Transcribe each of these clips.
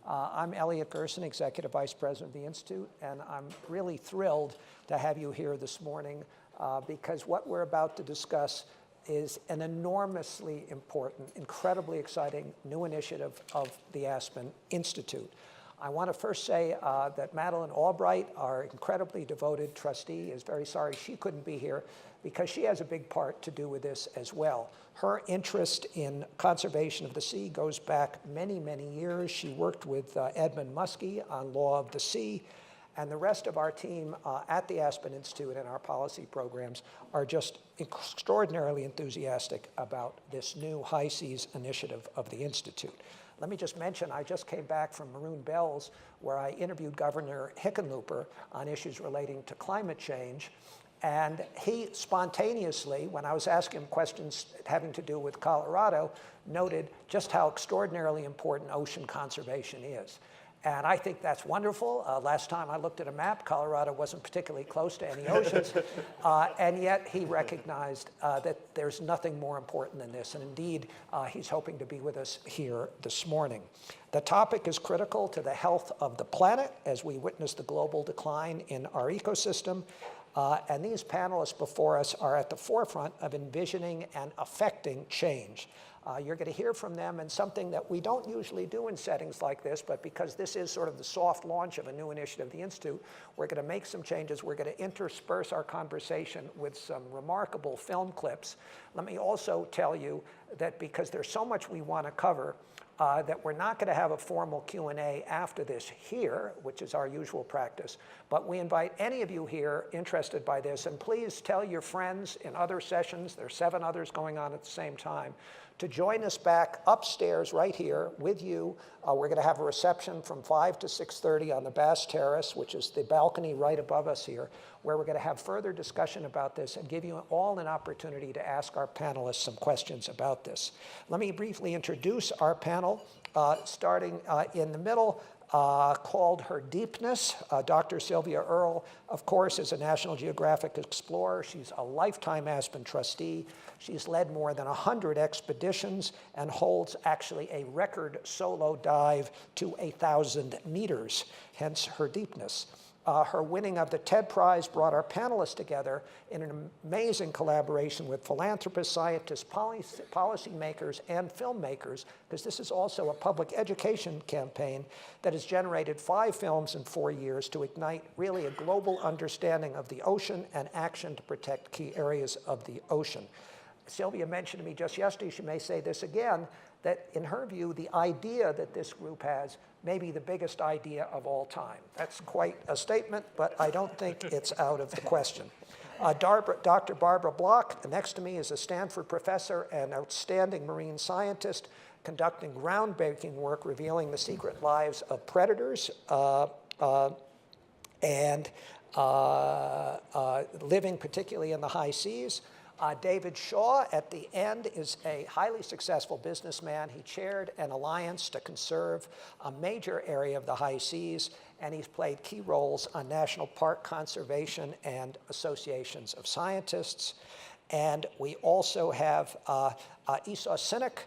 I'm Elliot Gerson, Executive Vice President of the Institute, and I'm really thrilled to have you here this morning because what we're about to discuss is an enormously important, incredibly exciting new initiative of the Aspen Institute. I want to first say that Madeline Albright, our incredibly devoted trustee, is very sorry she couldn't be here because she has a big part to do with this as well. Her interest in conservation of the sea goes back many, many years. She worked with Edmund Muskie on law of the sea, and the rest of our team at the Aspen Institute and our policy programs are just extraordinarily enthusiastic about this new High Seas Initiative of the Institute. Let me just mention, I just came back from Maroon Bells, where I interviewed Governor Hickenlooper on issues relating to climate change. And he spontaneously, when I was asking him questions having to do with Colorado, noted just how extraordinarily important ocean conservation is. And I think that's wonderful. Last time I looked at a map, Colorado wasn't particularly close to any oceans. And yet he recognized that there's nothing more important than this. And indeed, he's hoping to be with us here this morning. The topic is critical to the health of the planet as we witness the global decline in our ecosystem. And these panelists before us are at the forefront of envisioning and affecting change. You're going to hear from them, and something that we don't usually do in settings like this, but because this is sort of the soft launch of a new initiative of the Institute, we're going to make some changes. We're going to intersperse our conversation with some remarkable film clips. Let me also tell you that because there's so much we want to cover, that we're not going to have a formal Q&A after this here, which is our usual practice, but we invite any of you here interested by this, and please tell your friends in other sessions, there are 7 others going on at the same time, to join us back upstairs right here with you. We're going to have a reception from 5 to 6:30 on the Bass Terrace, which is the balcony right above us here, where we're going to have further discussion about this and give you all an opportunity to ask our panelists some questions about this. Let me briefly introduce our panel, starting in the middle, called Her Deepness. Dr. Sylvia Earle, of course, is a National Geographic explorer. She's a lifetime Aspen trustee. She's led more than 100 expeditions and holds actually a record solo dive to 1,000 meters, hence Her Deepness. Her winning of the TED Prize brought our panelists together in an amazing collaboration with philanthropists, scientists, policymakers, and filmmakers, because this is also a public education campaign that has generated 5 films in 4 years to ignite really a global understanding of the ocean and action to protect key areas of the ocean. Sylvia mentioned to me just yesterday, she may say this again, that in her view, the idea that this group has may be the biggest idea of all time. That's quite a statement, but I don't think it's out of the question. Dr. Barbara Block, next to me, is a Stanford professor and outstanding marine scientist, conducting groundbreaking work revealing the secret lives of predators and living particularly in the high seas. David Shaw, at the end, is a highly successful businessman. He chaired an alliance to conserve a major area of the high seas, and he's played key roles on national park conservation and associations of scientists. And we also have Esau Sinnok,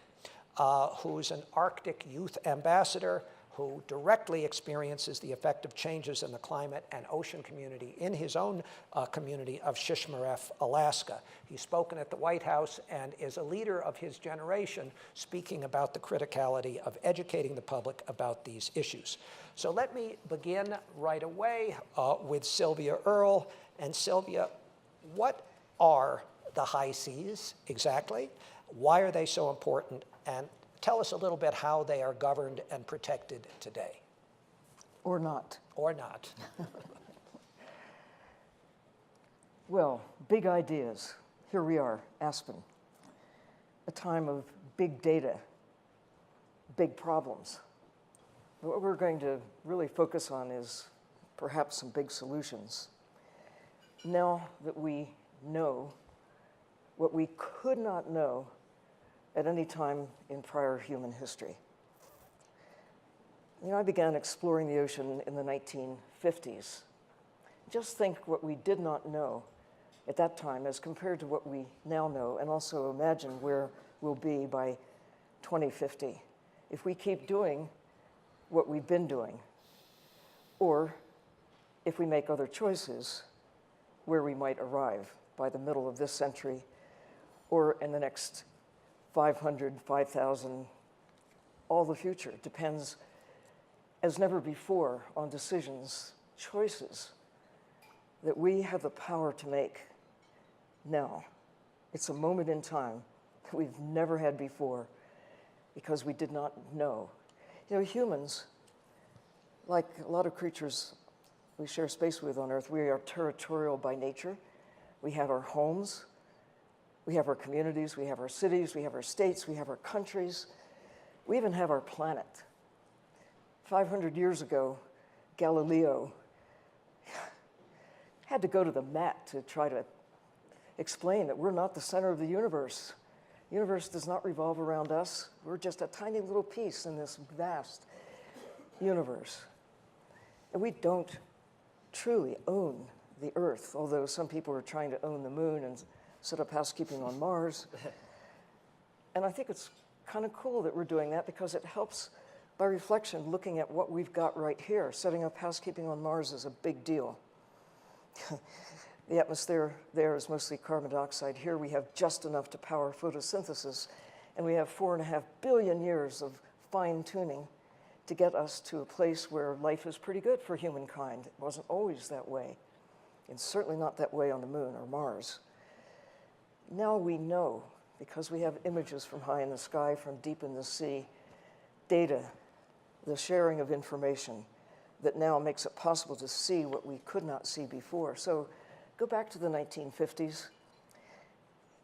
who's an Arctic youth ambassador who directly experiences the effect of changes in the climate and ocean community in his own community of Shishmaref, Alaska. He's spoken at the White House and is a leader of his generation speaking about the criticality of educating the public about these issues. So let me begin right away with Sylvia Earle. And Sylvia, what are the high seas exactly? Why are they so important? And tell us a little bit how they are governed and protected today. Or not. Or not. Well, big ideas. Here we are, Aspen. A time of big data, big problems. What we're going to really focus on is perhaps some big solutions. Now that we know what we could not know at any time in prior human history. You know, I began exploring the ocean in the 1950s. Just think what we did not know at that time as compared to what we now know, and also imagine where we'll be by 2050 if we keep doing what we've been doing, or if we make other choices, where we might arrive by the middle of this century or in the next 500, 5,000, all the future. Depends as never before on decisions, choices that we have the power to make now. It's a moment in time that we've never had before because we did not know. You know, humans, like a lot of creatures we share space with on Earth, we are territorial by nature. We have our homes, we have our communities, we have our cities, we have our states, we have our countries. We even have our planet. 500 years ago, Galileo had to go to the mat to try to explain that we're not the center of the universe. The universe does not revolve around us. We're just a tiny little piece in this vast universe. And we don't truly own the Earth, although some people are trying to own the moon and set up housekeeping on Mars. And I think it's kind of cool that we're doing that because it helps by reflection looking at what we've got right here. Setting up housekeeping on Mars is a big deal. The atmosphere there is mostly carbon dioxide. Here we have just enough to power photosynthesis, and we have 4.5 billion years of fine-tuning to get us to a place where life is pretty good for humankind. It wasn't always that way, and certainly not that way on the moon or Mars. Now we know, because we have images from high in the sky, from deep in the sea, data, the sharing of information that now makes it possible to see what we could not see before. So go back to the 1950s.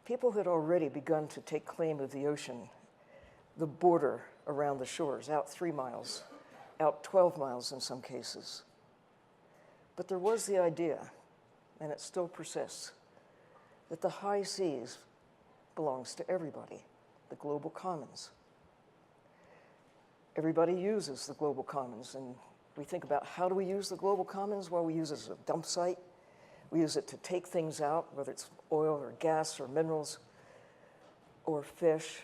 People had already begun to take claim of the ocean, the border around the shores, out 3 miles, out 12 miles in some cases. But there was the idea, and it still persists, that the high seas belongs to everybody, the global commons. Everybody uses the global commons, and we think about how do we use the global commons? Well, we use it as a dump site. We use it to take things out, whether it's oil or gas or minerals or fish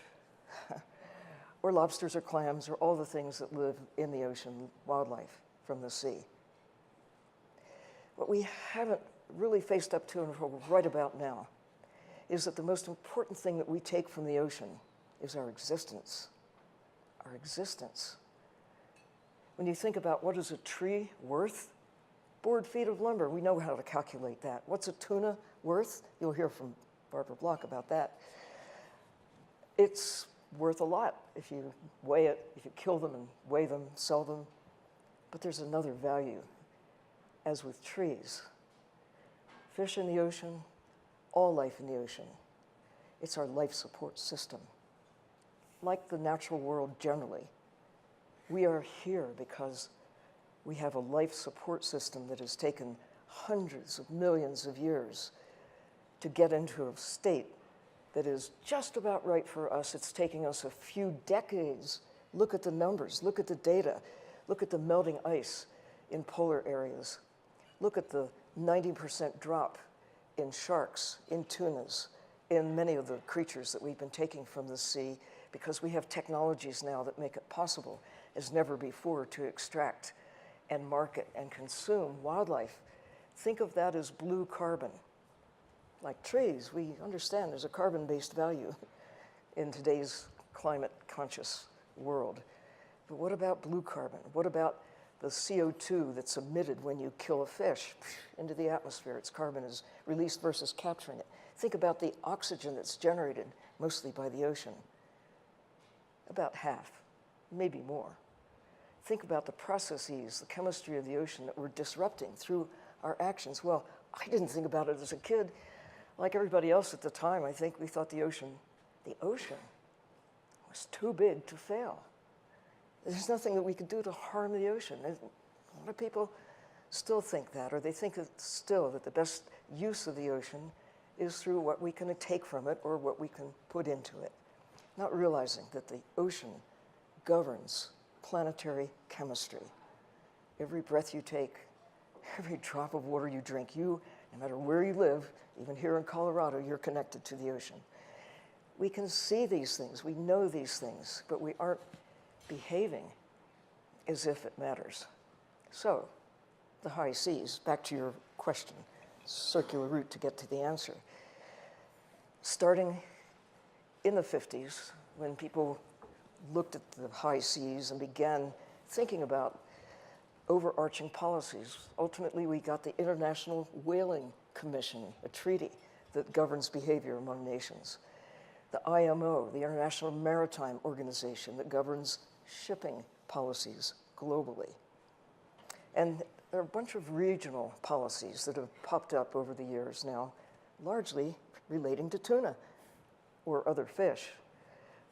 or lobsters or clams or all the things that live in the ocean, wildlife from the sea. What we haven't really faced up to right about now is that the most important thing that we take from the ocean is our existence. Our existence. When you think about what is a tree worth, board feet of lumber, we know how to calculate that. What's a tuna worth? You'll hear from Barbara Block about that. It's worth a lot if you weigh it, if you kill them and weigh them, sell them. But there's another value, as with trees. Fish in the ocean, all life in the ocean. It's our life support system. Like the natural world generally, we are here because we have a life support system that has taken hundreds of millions of years to get into a state that is just about right for us. It's taking us a few decades. Look at the numbers, look at the data, look at the melting ice in polar areas. Look at the 90% drop in sharks, in tunas, in many of the creatures that we've been taking from the sea, because we have technologies now that make it possible as never before to extract and market and consume wildlife. Think of that as blue carbon. Like trees, we understand there's a carbon-based value in today's climate-conscious world. But what about blue carbon? What about the CO2 that's emitted when you kill a fish into the atmosphere? Its carbon is released versus capturing it. Think about the oxygen that's generated mostly by the ocean. About half, maybe more. Think about the processes, the chemistry of the ocean that we're disrupting through our actions. Well, I didn't think about it as a kid. Like everybody else at the time, I think we thought the ocean was too big to fail. There's nothing that we could do to harm the ocean. A lot of people still think that, or they think that still that the best use of the ocean is through what we can take from it or what we can put into it, not realizing that the ocean governs planetary chemistry. Every breath you take, every drop of water you drink, no matter where you live, even here in Colorado, you're connected to the ocean. We can see these things, we know these things, but we aren't behaving as if it matters. So, the high seas, back to your question, circular route to get to the answer. Starting in the 50s, when people looked at the high seas and began thinking about overarching policies, ultimately we got the International Whaling Commission, a treaty that governs behavior among nations. The IMO, the International Maritime Organization, that governs shipping policies globally. And there are a bunch of regional policies that have popped up over the years now, largely relating to tuna or other fish.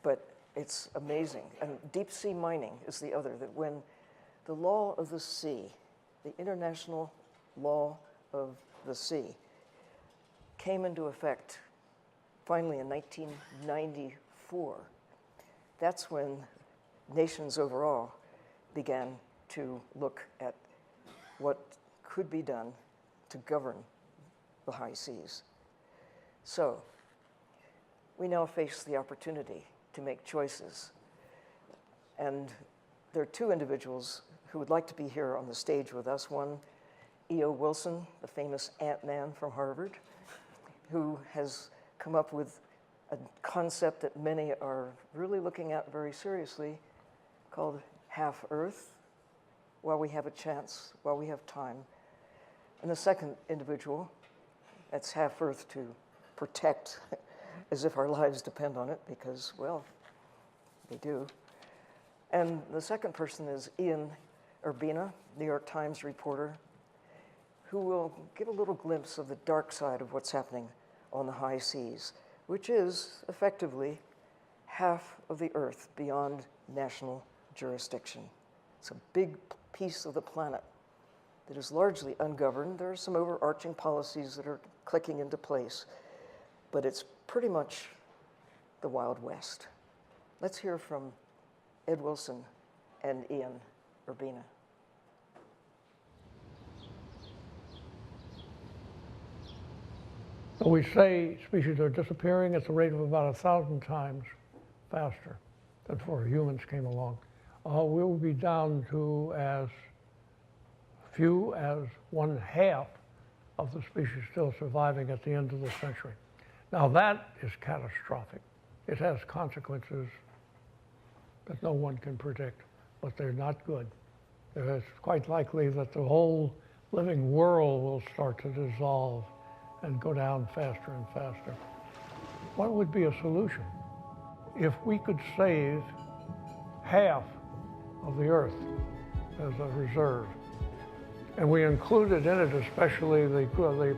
But it's amazing. And deep sea mining is the other, that when the law of the sea, the international law of the sea, came into effect finally in 1994, that's when nations overall began to look at what could be done to govern the high seas. So we now face the opportunity to make choices. And there are two individuals who would like to be here on the stage with us. One, E.O. Wilson, the famous Ant-Man from Harvard, who has come up with a concept that many are really looking at very seriously, called half Earth, while we have a chance, while we have time. And the second individual, that's half Earth to protect, as if our lives depend on it, because, well, they do. And the second person is Ian Urbina, New York Times reporter, who will give a little glimpse of the dark side of what's happening on the high seas, which is effectively half of the Earth beyond national jurisdiction. It's a big piece of the planet that is largely ungoverned. There are some overarching policies that are clicking into place, but it's pretty much the Wild West. Let's hear from Ed Wilson and Ian Urbina. So we say species are disappearing at the rate of about 1,000 times faster than before humans came along. We will be down to as few as 1/2 of the species still surviving at the end of the century. Now that is catastrophic. It has consequences that no one can predict, but they're not good. It's quite likely that the whole living world will start to dissolve and go down faster and faster. What would be a solution? If we could save half of the Earth as a reserve, and we included in it especially the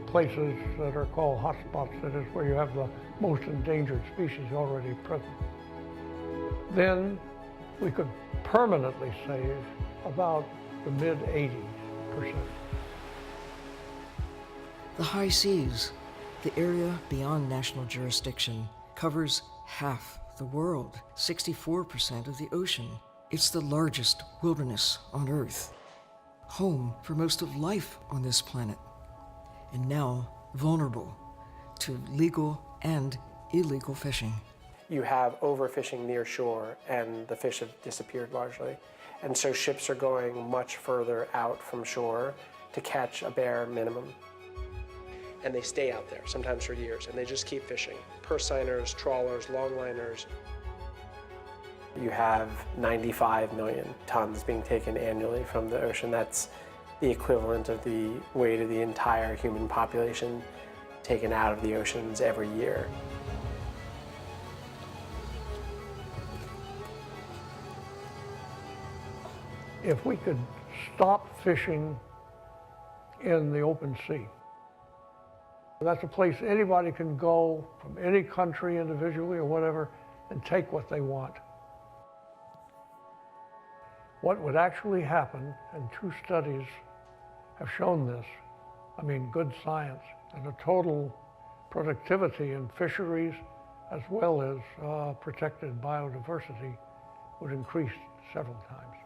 places that are called hotspots, that is where you have the most endangered species already present, then we could permanently save about the mid-80%. The high seas, the area beyond national jurisdiction, covers half the world, 64% of the ocean. It's the largest wilderness on Earth, home for most of life on this planet, and now vulnerable to legal and illegal fishing. You have overfishing near shore, and the fish have disappeared largely. And so ships are going much further out from shore to catch a bare minimum. And they stay out there, sometimes for years, and they just keep fishing. Purse seiners, trawlers, longliners. You have 95 million tons being taken annually from the ocean. That's the equivalent of the weight of the entire human population taken out of the oceans every year. If we could stop fishing in the open sea, that's a place anybody can go from any country individually or whatever and take what they want. What would actually happen, and 2 studies have shown this, I mean good science, and the total productivity in fisheries as well as protected biodiversity would increase several times.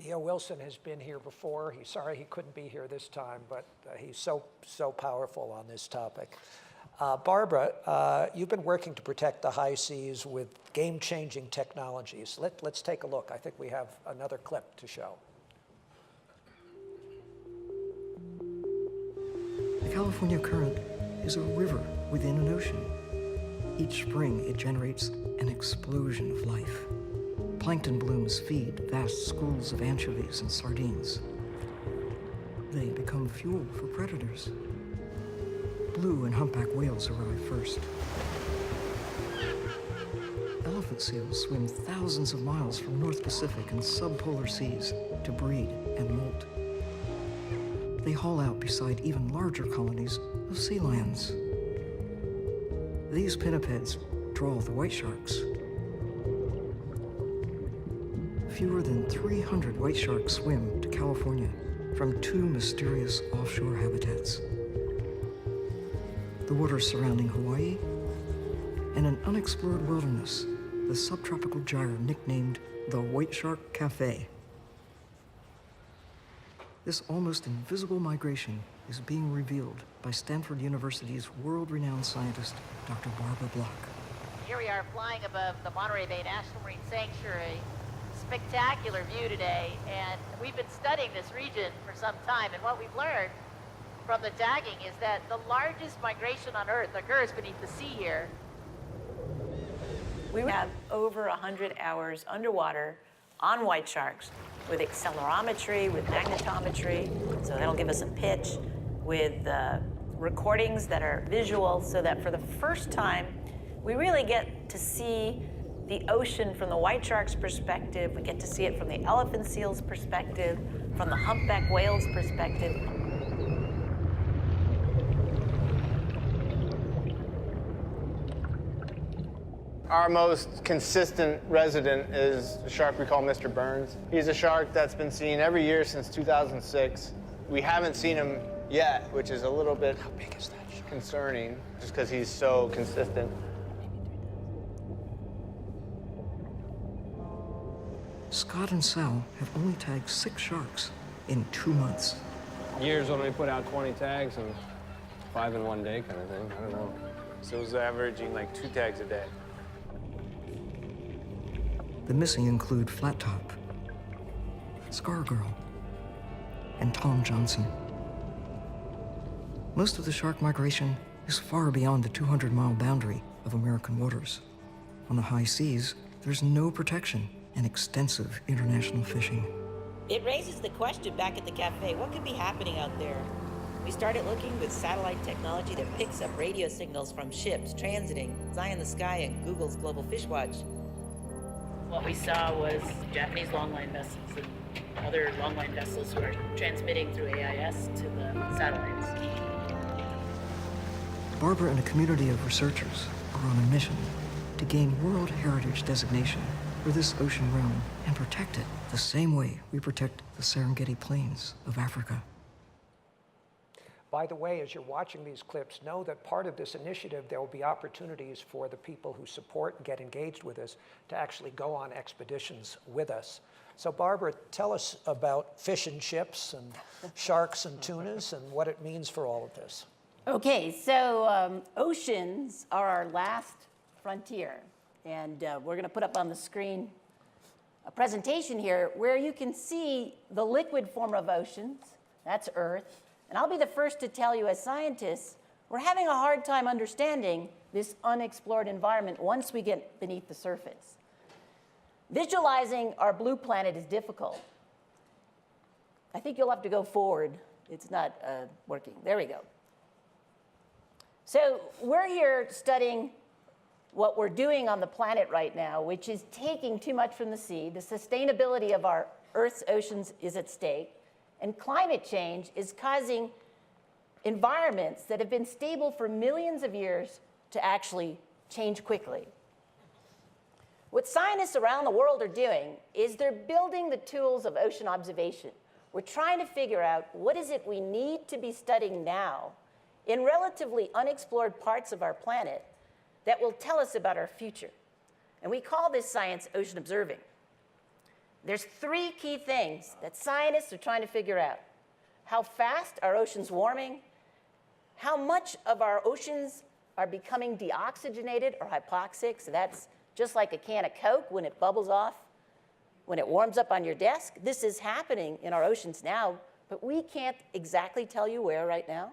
E.O. Wilson has been here before. He's sorry he couldn't be here this time, but he's so powerful on this topic. Barbara, you've been working to protect the high seas with game-changing technologies. Let's take a look. I think we have another clip to show. The California Current is a river within an ocean. Each spring, it generates an explosion of life. Plankton blooms feed vast schools of anchovies and sardines. They become fuel for predators. Blue and humpback whales arrive first. Elephant seals swim thousands of miles from North Pacific and subpolar seas to breed and molt. They haul out beside even larger colonies of sea lions. These pinnipeds draw the white sharks. Fewer than 300 white sharks swim to California from 2 mysterious offshore habitats: the waters surrounding Hawaii and an unexplored wilderness, the subtropical gyre nicknamed the White Shark Cafe. This almost invisible migration is being revealed by Stanford University's world-renowned scientist, Dr. Barbara Block. Here we are flying above the Monterey Bay National Marine Sanctuary. Spectacular view today, and we've been studying this region for some time, and what we've learned from the tagging is that the largest migration on Earth occurs beneath the sea here. We have over 100 hours underwater on white sharks with accelerometry, with magnetometry, so that'll give us a pitch, with recordings that are visual, so that for the first time, we really get to see the ocean from the white shark's perspective. We get to see it from the elephant seal's perspective, from the humpback whale's perspective. Our most consistent resident is a shark we call Mr. Burns. He's a shark that's been seen every year since 2006. We haven't seen him yet, which is a little bit concerning, just because he's so consistent. Scott and Sal have only tagged 6 sharks in 2 months. Years when we put out 20 tags and 5 in one day kind of thing. I don't know. So it was averaging like 2 tags a day. The missing include Flat Top, Scar Girl, and Tom Johnson. Most of the shark migration is far beyond the 200-mile boundary of American waters. On the high seas, there's no protection and extensive international fishing. It raises the question back at the cafe, what could be happening out there? We started looking with satellite technology that picks up radio signals from ships transiting Eye in the Sky and Google's Global Fish Watch. What we saw was Japanese longline vessels and other longline vessels who are transmitting through AIS to the satellites. Barbara and a community of researchers are on a mission to gain World Heritage designation for this ocean realm and protect it the same way we protect the Serengeti Plains of Africa. By the way, as you're watching these clips, know that part of this initiative, there will be opportunities for the people who support and get engaged with us to actually go on expeditions with us. So Barbara, tell us about fish and chips and sharks and tunas and what it means for all of this. Okay, so oceans are our last frontier. And we're going to put up on the screen a presentation here where you can see the liquid form of oceans. That's Earth. And I'll be the first to tell you, as scientists, we're having a hard time understanding this unexplored environment once we get beneath the surface. Visualizing our blue planet is difficult. I think you'll have to go forward. It's not working. There we go. So we're here studying what we're doing on the planet right now, which is taking too much from the sea. The sustainability of our Earth's oceans is at stake. And climate change is causing environments that have been stable for millions of years to actually change quickly. What scientists around the world are doing is they're building the tools of ocean observation. We're trying to figure out what is it we need to be studying now in relatively unexplored parts of our planet that will tell us about our future. And we call this science ocean observing. There's 3 key things that scientists are trying to figure out. How fast are oceans warming? How much of our oceans are becoming deoxygenated or hypoxic. So that's just like a can of Coke when it bubbles off, when it warms up on your desk. This is happening in our oceans now, but we can't exactly tell you where right now.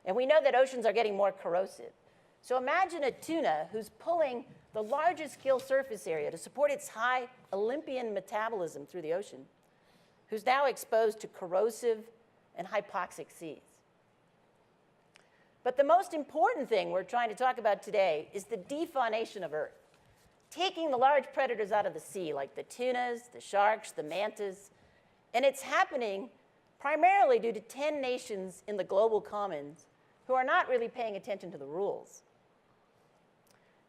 And we know that oceans are getting more corrosive. So imagine a tuna who's pulling the largest gill surface area to support its high Olympian metabolism through the ocean, who's now exposed to corrosive and hypoxic seas. But the most important thing we're trying to talk about today is the defaunation of Earth, taking the large predators out of the sea, like the tunas, the sharks, the mantas. And it's happening primarily due to 10 nations in the global commons who are not really paying attention to the rules.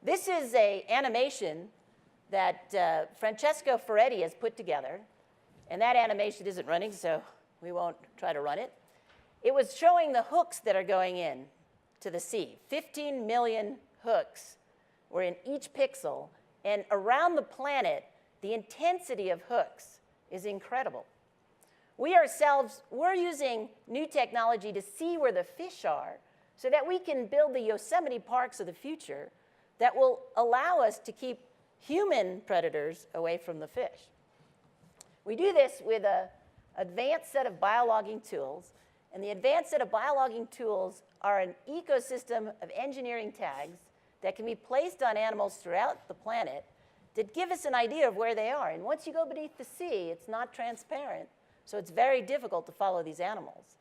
This is an animation that Francesco Ferretti has put together. And that animation isn't running, so we won't try to run it. It was showing the hooks that are going in to the sea. 15 million hooks were in each pixel. And around the planet, the intensity of hooks is incredible. We ourselves, we're using new technology to see where the fish are so that we can build the Yosemite parks of the future that will allow us to keep human predators away from the fish. We do this with an advanced set of biologging tools. And the advanced set of biologging tools are an ecosystem of engineering tags that can be placed on animals throughout the planet that give us an idea of where they are. And once you go beneath the sea, it's not transparent. So it's very difficult to follow these animals.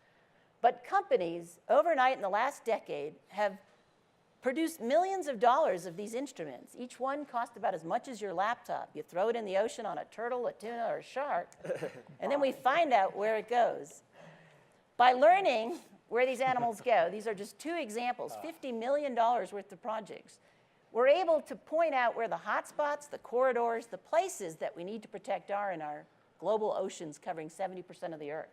But companies, overnight in the last decade, have produced millions of dollars of these instruments. Each one costs about as much as your laptop. You throw it in the ocean on a turtle, a tuna, or a shark, and then we find out where it goes. By learning where these animals go, these are just two examples, $50 million worth of projects. We're able to point out where the hotspots, the corridors, the places that we need to protect are in our global oceans covering 70% of the Earth.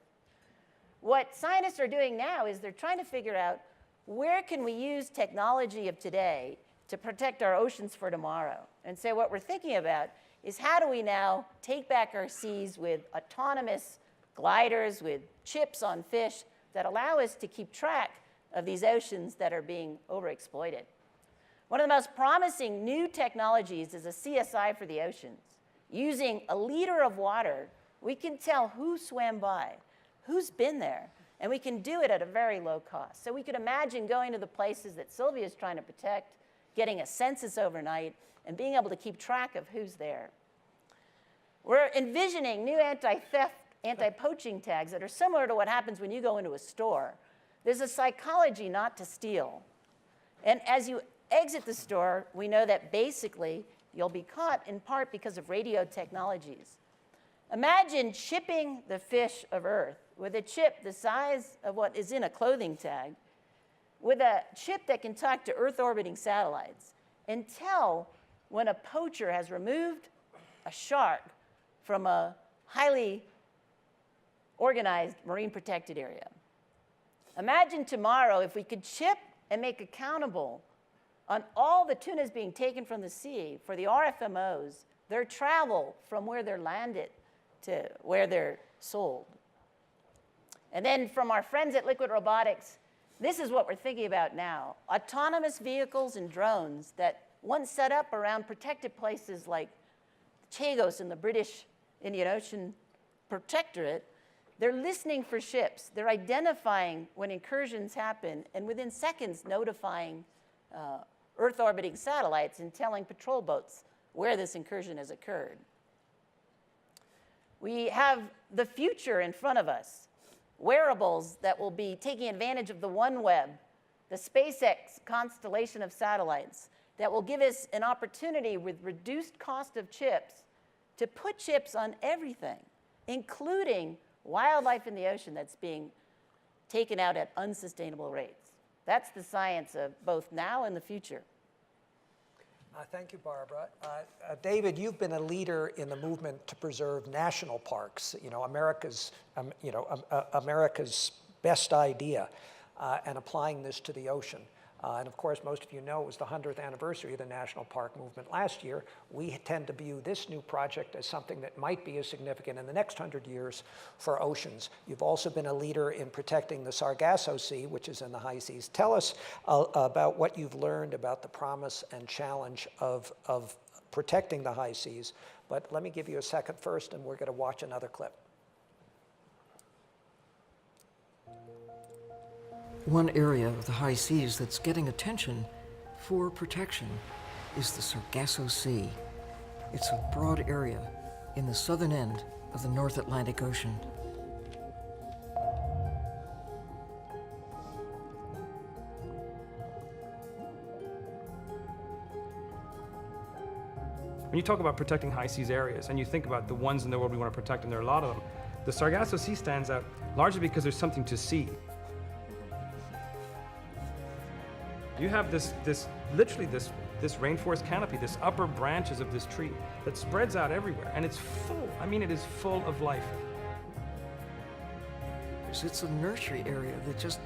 What scientists are doing now is they're trying to figure out where can we use technology of today to protect our oceans for tomorrow. And so what we're thinking about is how do we now take back our seas with autonomous gliders, with chips on fish that allow us to keep track of these oceans that are being overexploited. One of the most promising new technologies is a CSI for the oceans. Using a liter of water, we can tell who swam by, who's been there, and we can do it at a very low cost. So we could imagine going to the places that Sylvia is trying to protect, getting a census overnight, and being able to keep track of who's there. We're envisioning new anti-theft, anti-poaching tags that are similar to what happens when you go into a store. There's a psychology not to steal. And as you exit the store, we know that basically you'll be caught in part because of radio technologies. Imagine chipping the fish of Earth with a chip the size of what is in a clothing tag, with a chip that can talk to Earth-orbiting satellites and tell when a poacher has removed a shark from a highly organized marine protected area. Imagine tomorrow if we could chip and make accountable on all the tunas being taken from the sea for the RFMOs, their travel from where they're landed to where they're sold. And then from our friends at Liquid Robotics, this is what we're thinking about now. Autonomous vehicles and drones that once set up around protected places like Chagos in the British Indian Ocean Protectorate, they're listening for ships. They're identifying when incursions happen, and within seconds notifying Earth-orbiting satellites and telling patrol boats where this incursion has occurred. We have the future in front of us. Wearables that will be taking advantage of the OneWeb, the SpaceX constellation of satellites that will give us an opportunity with reduced cost of chips to put chips on everything, including wildlife in the ocean that's being taken out at unsustainable rates. That's the science of both now and the future. Thank you, Barbara. David, you've been a leader in the movement to preserve national parks, America's best idea, and applying this to the ocean. And of course, most of you know it was the 100th anniversary of the National Park Movement last year. We tend to view this new project as something that might be as significant in the next 100 years for oceans. You've also been a leader in protecting the Sargasso Sea, which is in the high seas. Tell us about what you've learned about the promise and challenge of protecting the high seas. But let me give you a second first, and we're going to watch another clip. One area of the high seas that's getting attention for protection is the Sargasso Sea. It's a broad area in the southern end of the North Atlantic Ocean. When you talk about protecting high seas areas, and you think about the ones in the world we want to protect, and there are a lot of them, the Sargasso Sea stands out largely because there's something to see. You have literally this rainforest canopy, this upper branches of this tree that spreads out everywhere, and it's full. I mean, it is full of life. It's a nursery area that just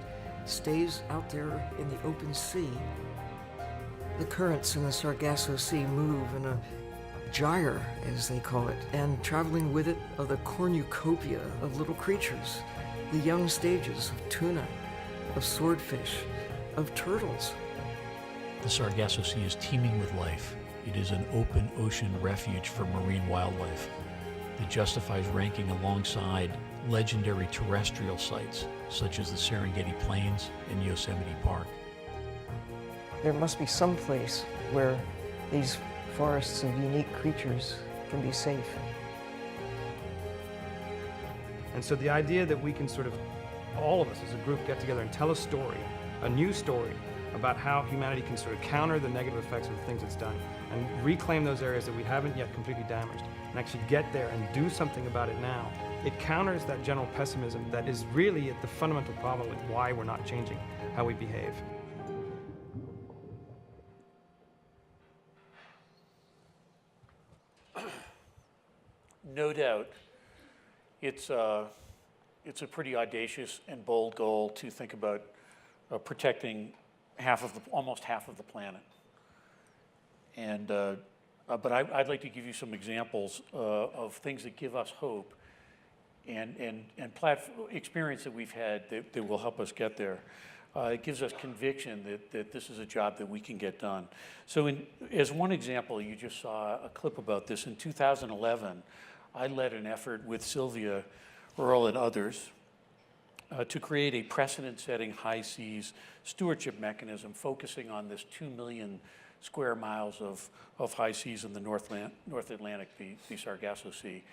stays out there in the open sea. The currents in the Sargasso Sea move in a gyre, as they call it, and traveling with it are the cornucopia of little creatures, the young stages of tuna, of swordfish, of turtles. The Sargasso Sea is teeming with life. It is an open ocean refuge for marine wildlife that justifies ranking alongside legendary terrestrial sites such as the Serengeti Plains and Yosemite Park. There must be some place where these forests of unique creatures can be safe. And so the idea that we can sort of, all of us as a group, get together and tell a story, a new story, about how humanity can sort of counter the negative effects of the things it's done and reclaim those areas that we haven't yet completely damaged and actually get there and do something about it now. It counters that general pessimism that is really at the fundamental problem with why we're not changing how we behave. No doubt, it's a pretty audacious and bold goal to think about protecting almost half of the planet. And but I'd like to give you some examples of things that give us hope and experience that we've had that will help us get there. It gives us conviction that this is a job that we can get done. So as one example, you just saw a clip about this. In 2011, I led an effort with Sylvia Earle and others to create a precedent-setting high seas stewardship mechanism focusing on this 2 million square miles of high seas in the North Atlantic, the Sargasso Sea.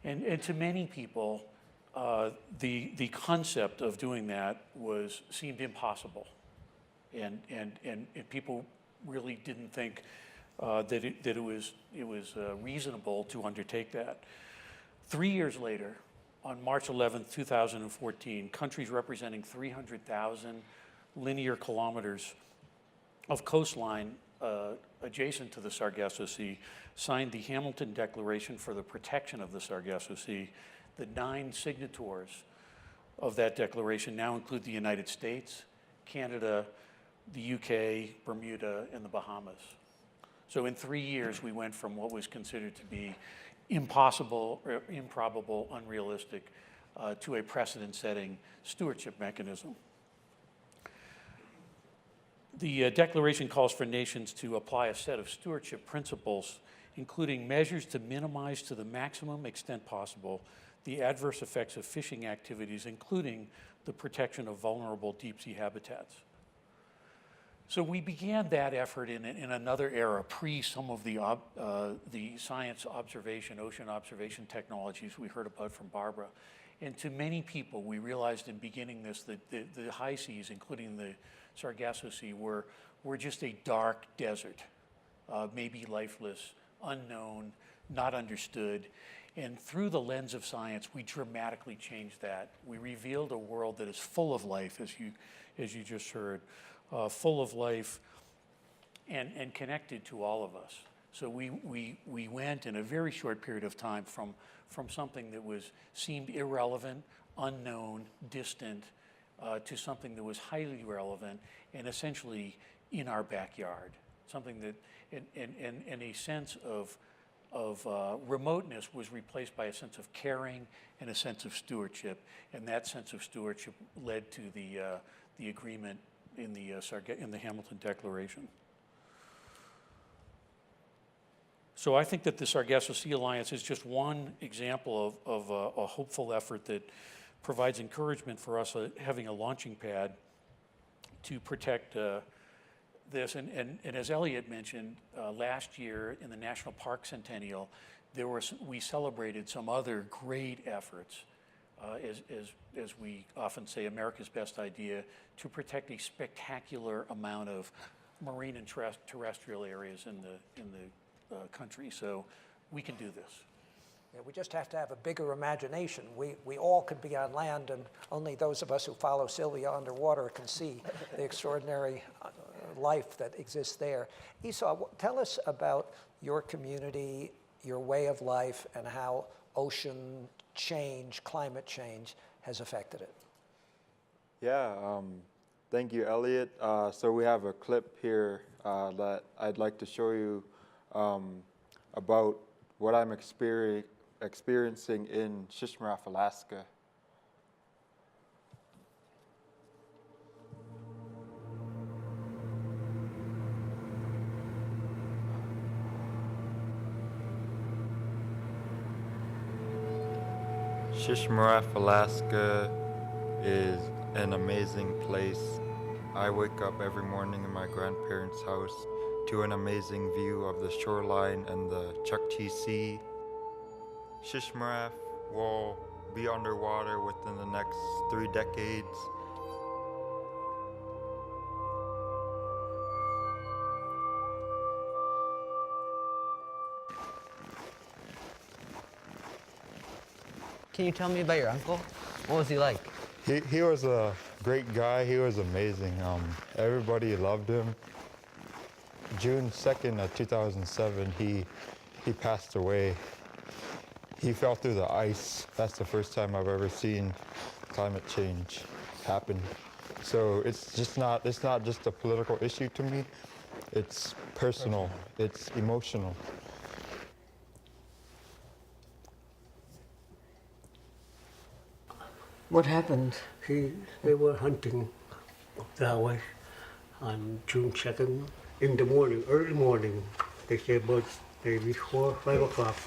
And to many people, the concept of doing that seemed impossible. And people really didn't think that it was reasonable to undertake that. 3 years later, on March 11, 2014, countries representing 300,000 linear kilometers of coastline adjacent to the Sargasso Sea signed the Hamilton Declaration for the Protection of the Sargasso Sea. The 9 signatories of that declaration now include the United States, Canada, the UK, Bermuda, and the Bahamas. So in 3 years, we went from what was considered to be impossible, or improbable, unrealistic, to a precedent-setting stewardship mechanism. The declaration calls for nations to apply a set of stewardship principles, including measures to minimize to the maximum extent possible the adverse effects of fishing activities, including the protection of vulnerable deep-sea habitats. So we began that effort in another era, pre some of the science observation, ocean observation technologies we heard about from Barbara. And to many people, we realized in beginning this that the high seas, including the Sargasso Sea, were just a dark desert, maybe lifeless, unknown, not understood. And through the lens of science, we dramatically changed that. We revealed a world that is full of life, as you just heard. Full of life and connected to all of us. So we went in a very short period of time from something that seemed irrelevant, unknown, distant, to something that was highly relevant and essentially in our backyard. Something that, and a sense of remoteness was replaced by a sense of caring and a sense of stewardship, and that sense of stewardship led to the agreement in the Hamilton Declaration. So I think that the Sargasso Sea Alliance is just one example of a hopeful effort that provides encouragement for us having a launching pad to protect this. And as Elliot mentioned, last year in the National Park Centennial, we celebrated some other great efforts, as we often say, America's best idea, to protect a spectacular amount of marine and terrestrial areas in the country. So we can do this. Yeah, we just have to have a bigger imagination. We all could be on land, and only those of us who follow Sylvia underwater can see the extraordinary life that exists there. Esau, tell us about your community, your way of life, and how ocean change, climate change, has affected it. Yeah, thank you, Elliot. So we have a clip here that I'd like to show you about what I'm experiencing in Shishmaref, Alaska. Shishmaref, Alaska is an amazing place. I wake up every morning in my grandparents' house to an amazing view of the shoreline and the Chukchi Sea. Shishmaref will be underwater within the next 3 decades. Can you tell me about your uncle? What was he like? He was a great guy. He was amazing. Everybody loved him. June 2nd of 2007, he passed away. He fell through the ice. That's the first time I've ever seen climate change happen. So it's not just a political issue to me. It's personal. It's emotional. What happened? They were hunting that way on June 2nd in the morning, early morning. They say about maybe 4 or 5 o'clock.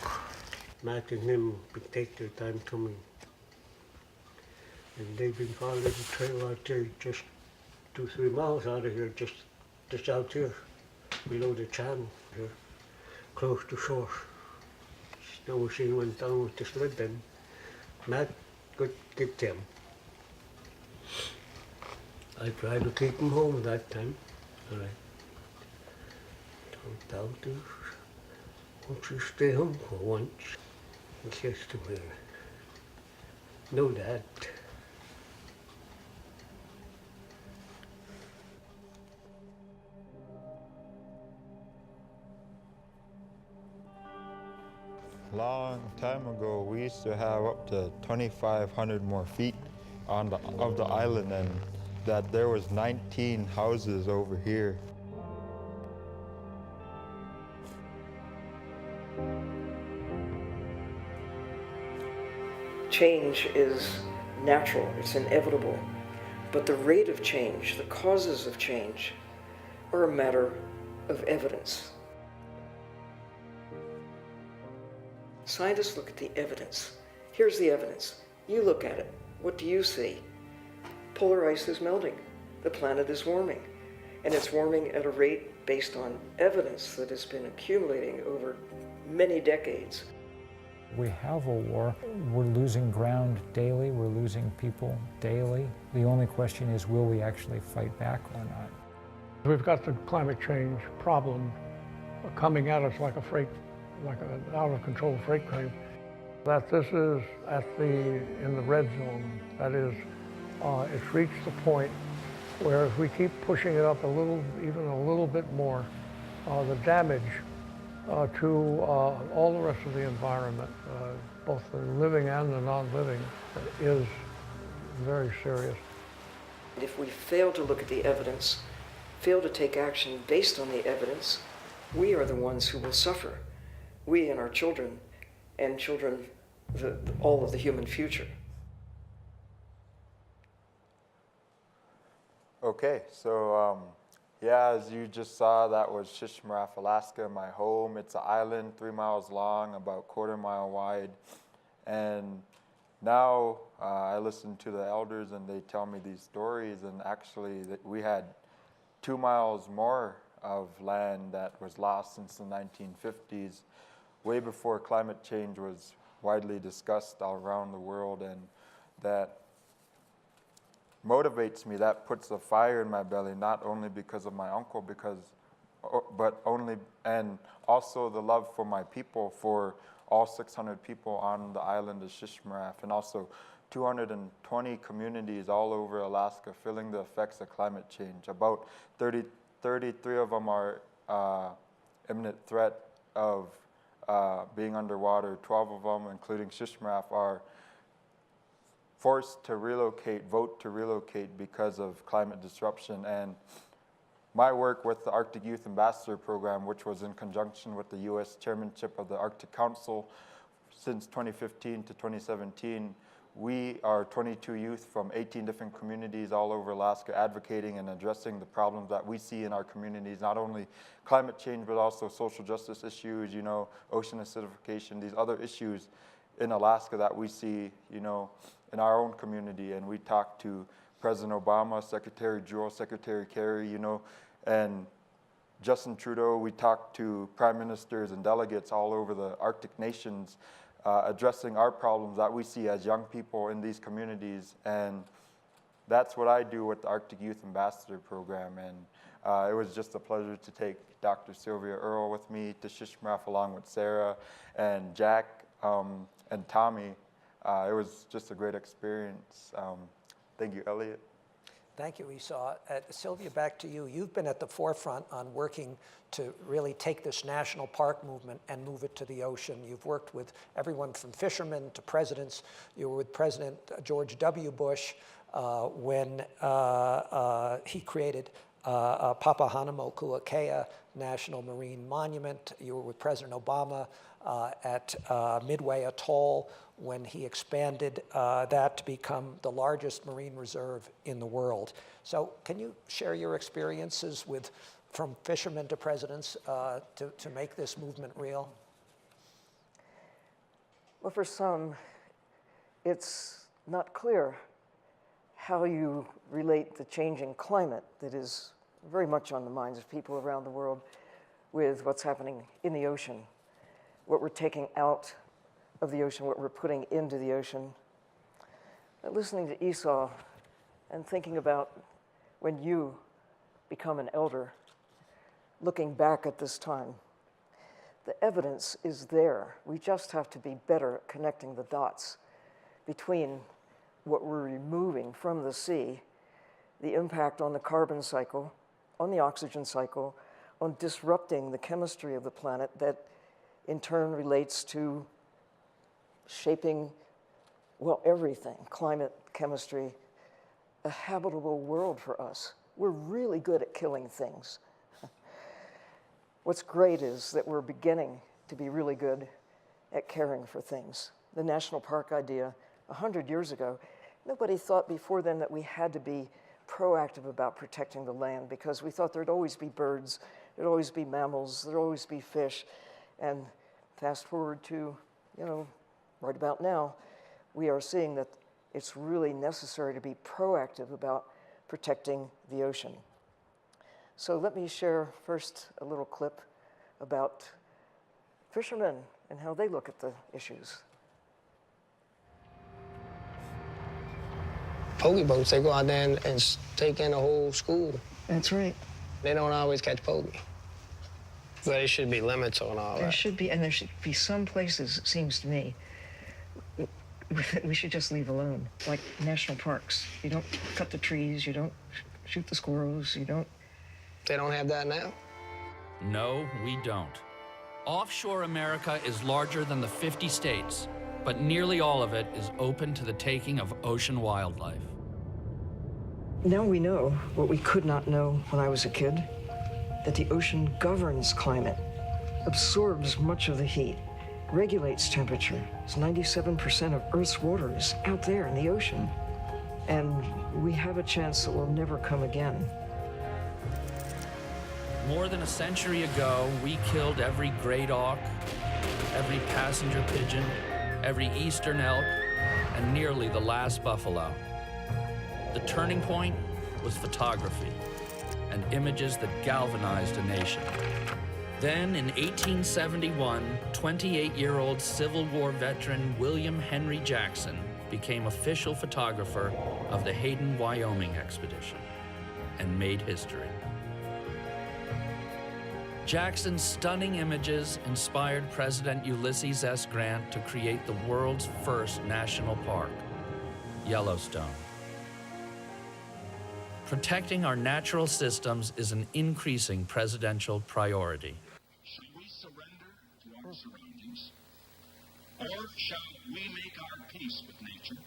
Matt and him would take their time coming. And they've been following the trail out there just 2-3 miles out of here, just out here, below the channel here, close to shore. Snow machine went down with the sled then. Matt could get them. I tried to keep them home that time. All right. Turned out to, won't you stay home for once? He says to me, no, Dad. Long time ago, we used to have up to 2,500 more feet of the island, and that there was 19 houses over here. Change is natural, it's inevitable, but the rate of change, the causes of change, are a matter of evidence. Scientists look at the evidence. Here's the evidence. You look at it. What do you see? Polar ice is melting. The planet is warming. And it's warming at a rate based on evidence that has been accumulating over many decades. We have a war. We're losing ground daily. We're losing people daily. The only question is, will we actually fight back or not? We've got the climate change problem coming at us like an out-of-control freight train. That this is in the red zone. That is, it's reached the point where if we keep pushing it up even a little bit more, the damage to all the rest of the environment, both the living and the non-living, is very serious. If we fail to look at the evidence, fail to take action based on the evidence, we are the ones who will suffer. We and our children, and children, all of the human future. Okay, so yeah, as you just saw, that was Shishmaref, Alaska, my home. It's an island 3 miles long, about quarter mile wide. And now I listen to the elders and they tell me these stories, and actually that we had 2 miles more of land that was lost since the 1950s, way before climate change was widely discussed all around the world. And that motivates me, that puts a fire in my belly, not only because of my uncle, and also the love for my people, for all 600 people on the island of Shishmaref, and also 220 communities all over Alaska feeling the effects of climate change. About 33 of them are imminent threat of being underwater. 12 of them, including Shishmaref, are forced to relocate, vote to relocate because of climate disruption. And my work with the Arctic Youth Ambassador Program, which was in conjunction with the U.S. chairmanship of the Arctic Council since 2015 to 2017, we are 22 youth from 18 different communities all over Alaska advocating and addressing the problems that we see in our communities, not only climate change, but also social justice issues, you know, ocean acidification, these other issues in Alaska that we see, you know, in our own community. And we talked to President Obama, Secretary Jewel, Secretary Kerry, you know, and Justin Trudeau. We talked to prime ministers and delegates all over the Arctic nations, addressing our problems that we see as young people in these communities. And that's what I do with the Arctic Youth Ambassador Program. And it was just a pleasure to take Dr. Sylvia Earle with me to Shishmaref, along with Sarah and Jack and Tommy. It was just a great experience. Thank you, Elliot. Thank you, Esau. Sylvia, back to you. You've been at the forefront on working to really take this national park movement and move it to the ocean. You've worked with everyone from fishermen to presidents. You were with President George W. Bush when he created Papahanaumokuakea National Marine Monument. You were with President Obama at Midway Atoll when he expanded that to become the largest marine reserve in the world. So can you share your experiences from fishermen to presidents to make this movement real? Well, for some, it's not clear how you relate the changing climate that is very much on the minds of people around the world with what's happening in the ocean, what we're taking out of the ocean, what we're putting into the ocean. Listening to Esau and thinking about when you become an elder, looking back at this time, the evidence is there. We just have to be better at connecting the dots between what we're removing from the sea, the impact on the carbon cycle, on the oxygen cycle, on disrupting the chemistry of the planet that in turn relates to shaping, well, everything, climate, chemistry, a habitable world for us. We're really good at killing things. What's great is that we're beginning to be really good at caring for things. The national park idea, 100 years ago, nobody thought before then that we had to be proactive about protecting the land because we thought there'd always be birds, there'd always be mammals, there'd always be fish. And fast forward to, you know, right about now, we are seeing that it's really necessary to be proactive about protecting the ocean. So let me share first a little clip about fishermen and how they look at the issues. Pogie boats, they go out there and take in a whole school. That's right. They don't always catch pogie. But there should be limits on all that. There should be, and there should be some places, it seems to me, we should just leave alone, like national parks. You don't cut the trees, you don't shoot the squirrels, you don't. They don't have that now? No, we don't. Offshore America is larger than the 50 states, but nearly all of it is open to the taking of ocean wildlife. Now we know what we could not know when I was a kid, that the ocean governs climate, absorbs much of the heat, regulates temperature. It's 97% of Earth's water is out there in the ocean. And we have a chance that will never come again. More than a century ago, we killed every great auk, every passenger pigeon, every eastern elk, and nearly the last buffalo. The turning point was photography and images that galvanized a nation. Then in 1871, 28-year-old Civil War veteran William Henry Jackson became official photographer of the Hayden, Wyoming expedition and made history. Jackson's stunning images inspired President Ulysses S. Grant to create the world's first national park, Yellowstone. Protecting our natural systems is an increasing presidential priority. Shall we surrender to our surroundings, or shall we make our peace with nature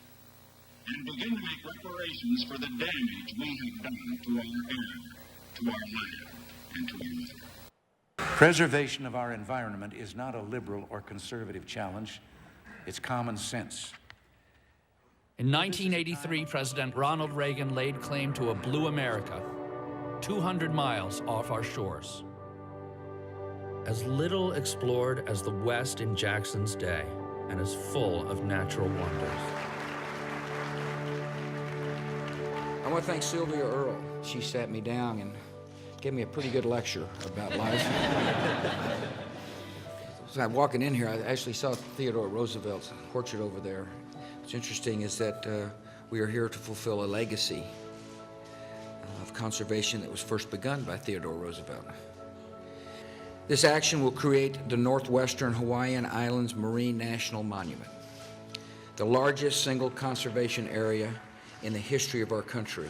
and begin to make reparations for the damage we have done to our air, to our land, and to our weather? Preservation of our environment is not a liberal or conservative challenge. It's common sense. In 1983, President Ronald Reagan laid claim to a blue America, 200 miles off our shores. As little explored as the West in Jackson's day, and as full of natural wonders. I want to thank Sylvia Earle. She sat me down and gave me a pretty good lecture about life. As I'm walking in here, I actually saw Theodore Roosevelt's portrait over there. What's interesting is that we are here to fulfill a legacy of conservation that was first begun by Theodore Roosevelt. This action will create the Northwestern Hawaiian Islands Marine National Monument, the largest single conservation area in the history of our country,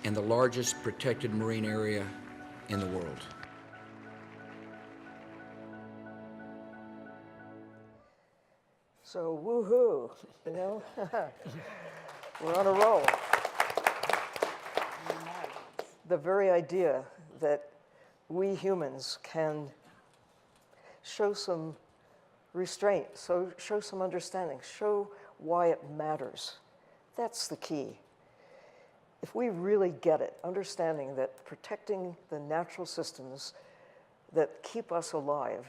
and the largest protected marine area in the world. So woohoo, you know? We're on a roll. The very idea that we humans can show some restraint, so show some understanding, show why it matters. That's the key. If we really get it, understanding that protecting the natural systems that keep us alive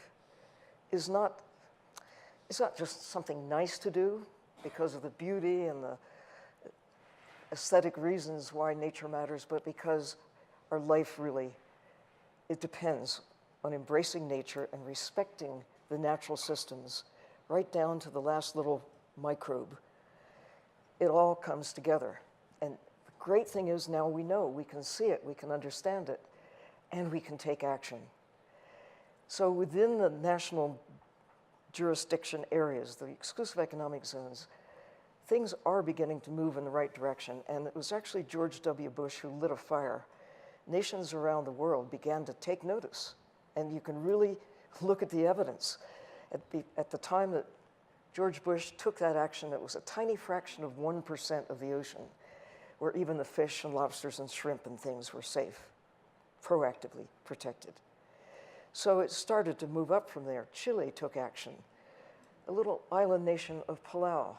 is not, it's not just something nice to do because of the beauty and the aesthetic reasons why nature matters, but because our life really, it depends on embracing nature and respecting the natural systems right down to the last little microbe. It all comes together. And the great thing is now we know, we can see it, we can understand it, and we can take action. So within the national jurisdiction areas, the exclusive economic zones, things are beginning to move in the right direction. And it was actually George W. Bush who lit a fire. Nations around the world began to take notice. And you can really look at the evidence. At the time that George Bush took that action, it was a tiny fraction of 1% of the ocean, where even the fish and lobsters and shrimp and things were safe, proactively protected. So it started to move up from there. Chile took action. The little island nation of Palau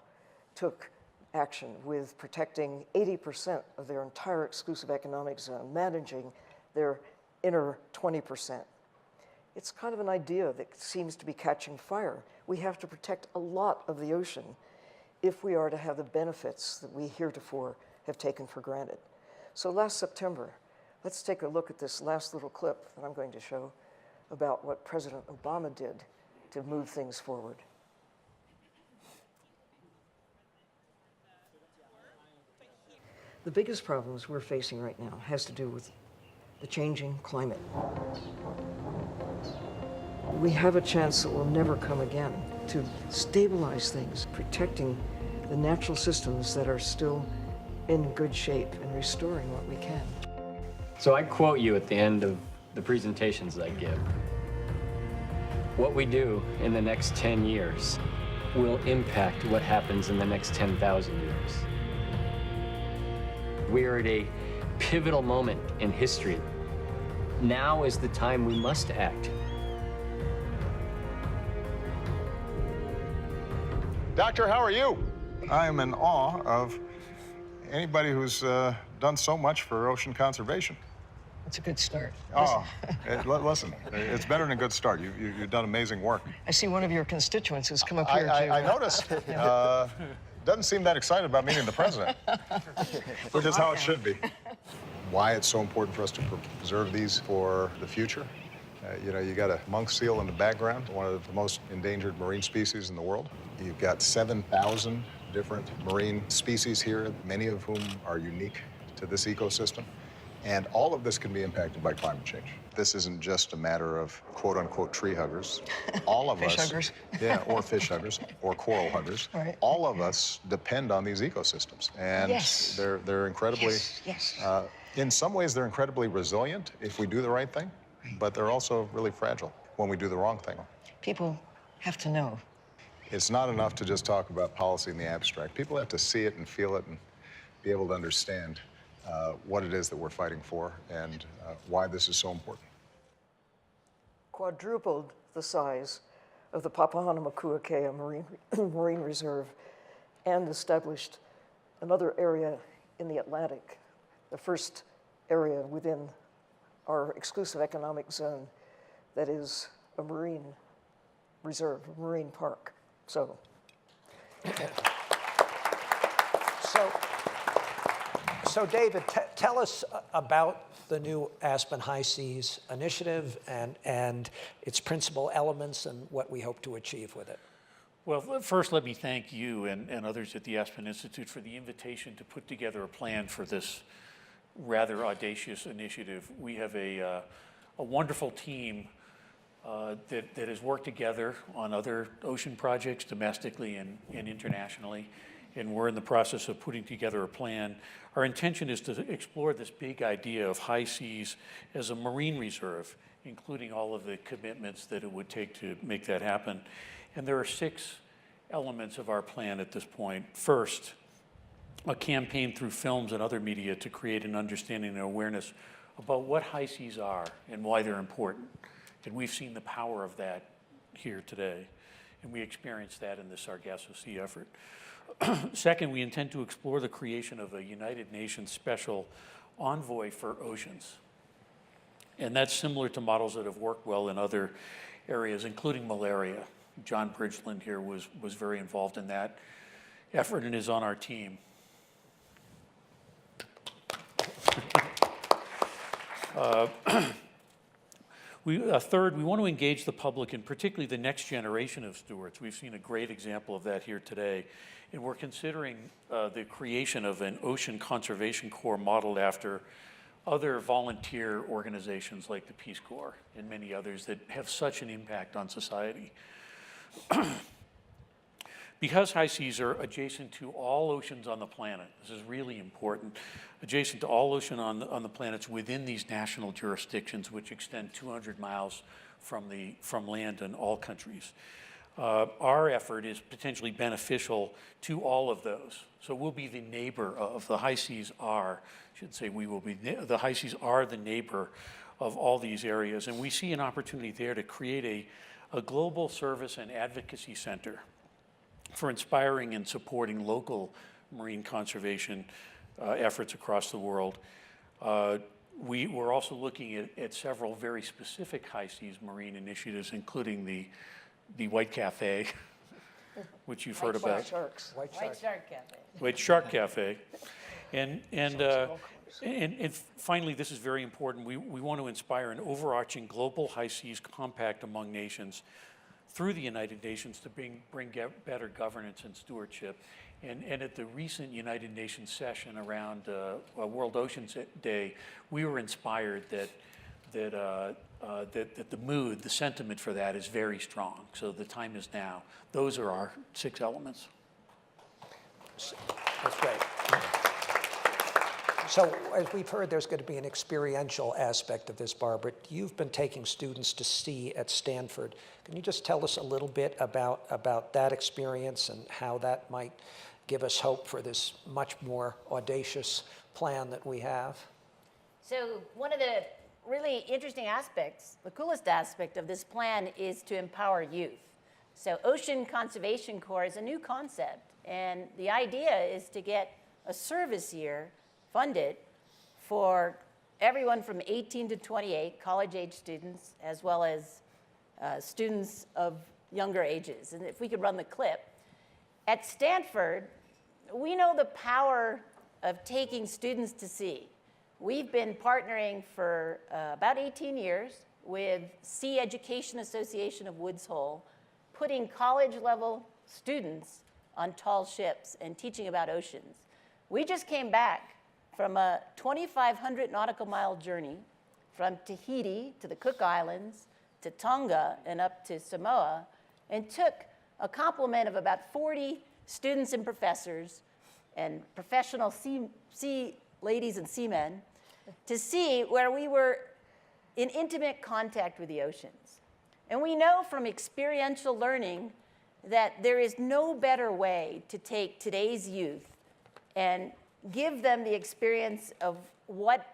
took action with protecting 80% of their entire exclusive economic zone, managing their inner 20%. It's kind of an idea that seems to be catching fire. We have to protect a lot of the ocean if we are to have the benefits that we heretofore have taken for granted. So last September, let's take a look at this last little clip that I'm going to show about what President Obama did to move things forward. The biggest problems we're facing right now has to do with the changing climate. We have a chance that will never come again to stabilize things, protecting the natural systems that are still in good shape and restoring what we can. So I quote you at the end of the presentations that I give. What we do in the next 10 years will impact what happens in the next 10,000 years. We are at a pivotal moment in history. Now is the time we must act. Doctor, how are you? I am in awe of anybody who's done so much for ocean conservation. That's a good start. Oh, listen, it's better than a good start. You've done amazing work. I see one of your constituents has come up here I noticed. Doesn't seem that excited about meeting the president, which is how it should be. Why it's so important for us to preserve these for the future. You know, you got a monk seal in the background, one of the most endangered marine species in the world. You've got 7,000 different marine species here, many of whom are unique to this ecosystem. And all of this can be impacted by climate change. This isn't just a matter of quote-unquote tree huggers. All of Fish us, huggers. yeah, or fish huggers, or coral huggers. Right. All of us depend on these ecosystems, and Yes. they're incredibly. Yes. In some ways, they're incredibly resilient if we do the right thing, but they're also really fragile when we do the wrong thing. People have to know. It's not enough to just talk about policy in the abstract. People have to see it and feel it and be able to understand what it is that we're fighting for and why this is so important. Quadrupled the size of the Papahanaumokuakea Marine Reserve and established another area in the Atlantic, the first area within our exclusive economic zone that is a marine reserve, a marine park. So. So David, tell us about the new Aspen High Seas Initiative and its principal elements and what we hope to achieve with it. Well, first let me thank you and others at the Aspen Institute for the invitation to put together a plan for this rather audacious initiative. We have a wonderful team that has worked together on other ocean projects domestically and internationally, and we're in the process of putting together a plan. Our intention is to explore this big idea of high seas as a marine reserve, including all of the commitments that it would take to make that happen. And there are 6 elements of our plan at this point. First, a campaign through films and other media to create an understanding and awareness about what high seas are and why they're important. And we've seen the power of that here today. And we experienced that in the Sargasso Sea effort. Second, we intend to explore the creation of a United Nations special envoy for oceans. And that's similar to models that have worked well in other areas, including malaria. John Bridgeland here was very involved in that effort and is on our team. Third, we want to engage the public and particularly the next generation of stewards. We've seen a great example of that here today. And we're considering the creation of an Ocean Conservation Corps modeled after other volunteer organizations like the Peace Corps and many others that have such an impact on society. Because high seas are adjacent to all oceans on the planet, this is really important, adjacent to all ocean on the planets within these national jurisdictions, which extend 200 miles from land in all countries. Our effort is potentially beneficial to all of those. So we'll be the neighbor of the high seas are, I should say we will be, the high seas are the neighbor of all these areas. And we see an opportunity there to create a global service and advocacy center for inspiring and supporting local marine conservation efforts across the world. We're also looking at several very specific high seas marine initiatives, including the White Cafe, which you've heard about. White Shark Cafe. White Shark Cafe. And finally, this is very important, we want to inspire an overarching global high seas compact among nations through the United Nations to bring better governance and stewardship. And at the recent United Nations session around World Oceans Day, we were inspired that the mood, the sentiment for that is very strong. So the time is now. Those are our 6 elements. That's great. So as we've heard, there's going to be an experiential aspect of this, Barbara. You've been taking students to sea at Stanford. Can you just tell us a little bit about that experience and how that might give us hope for this much more audacious plan that we have? So one of the really interesting aspects, the coolest aspect of this plan is to empower youth. So Ocean Conservation Corps is a new concept, and the idea is to get a service year funded for everyone from 18 to 28, college-age students, as well as students of younger ages. And if we could run the clip. At Stanford, we know the power of taking students to sea. We've been partnering for about 18 years with Sea Education Association of Woods Hole, putting college-level students on tall ships and teaching about oceans. We just came back from a 2,500 nautical mile journey from Tahiti to the Cook Islands to Tonga and up to Samoa, and took a complement of about 40 students and professors and professional sea ladies and seamen to see where we were in intimate contact with the oceans. And we know from experiential learning that there is no better way to take today's youth and give them the experience of what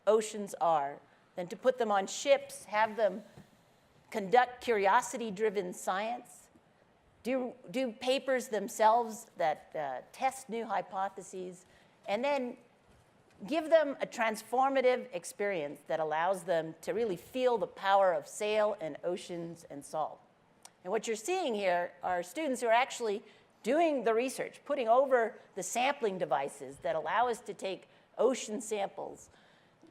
oceans are than to put them on ships, have them conduct curiosity-driven science, do papers themselves that test new hypotheses, and then give them a transformative experience that allows them to really feel the power of sail and oceans and salt. And what you're seeing here are students who are actually doing the research, putting over the sampling devices that allow us to take ocean samples,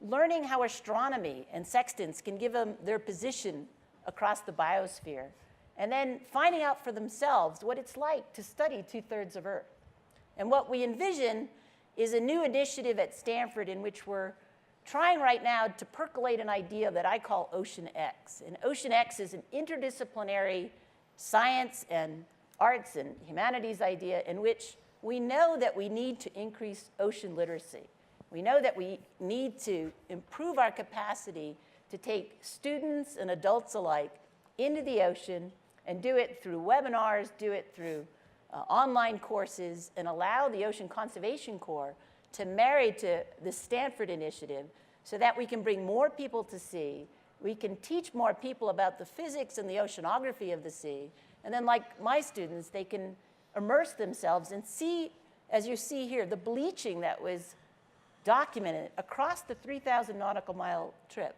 learning how astronomy and sextants can give them their position across the biosphere, and then finding out for themselves what it's like to study 2/3 of Earth. And what we envision is a new initiative at Stanford in which we're trying right now to percolate an idea that I call Ocean X. And Ocean X is an interdisciplinary science and arts and humanities idea in which we know that we need to increase ocean literacy. We know that we need to improve our capacity to take students and adults alike into the ocean and do it through webinars, do it through online courses, and allow the Ocean Conservation Corps to marry to the Stanford initiative so that we can bring more people to sea, we can teach more people about the physics and the oceanography of the sea, and then like my students, they can immerse themselves and see, as you see here, the bleaching that was documented across the 3,000 nautical mile trip,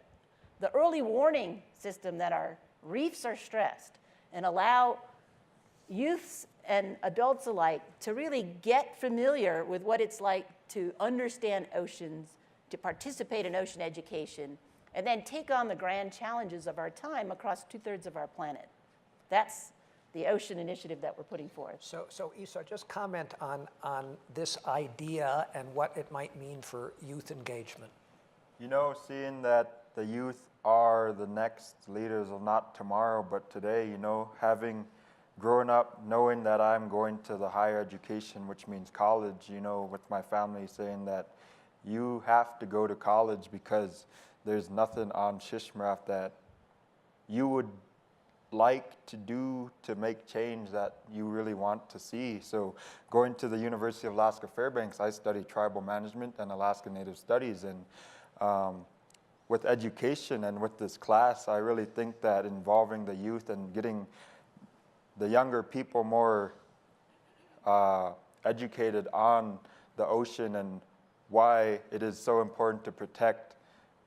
the early warning system that our reefs are stressed, and allow youths and adults alike to really get familiar with what it's like to understand oceans, to participate in ocean education, and then take on the grand challenges of our time across 2/3 of our planet. That's the ocean initiative that we're putting forth. So Esau, just comment on this idea and what it might mean for youth engagement. You know, seeing that the youth are the next leaders of not tomorrow, but today, you know, having grown up knowing that I'm going to the higher education, which means college, you know, with my family saying that you have to go to college because there's nothing on Shishmaref that you would like to do to make change that you really want to see. So going to the University of Alaska Fairbanks, I study tribal management and Alaska Native Studies, and with education and with this class, I really think that involving the youth and getting the younger people more educated on the ocean and why it is so important to protect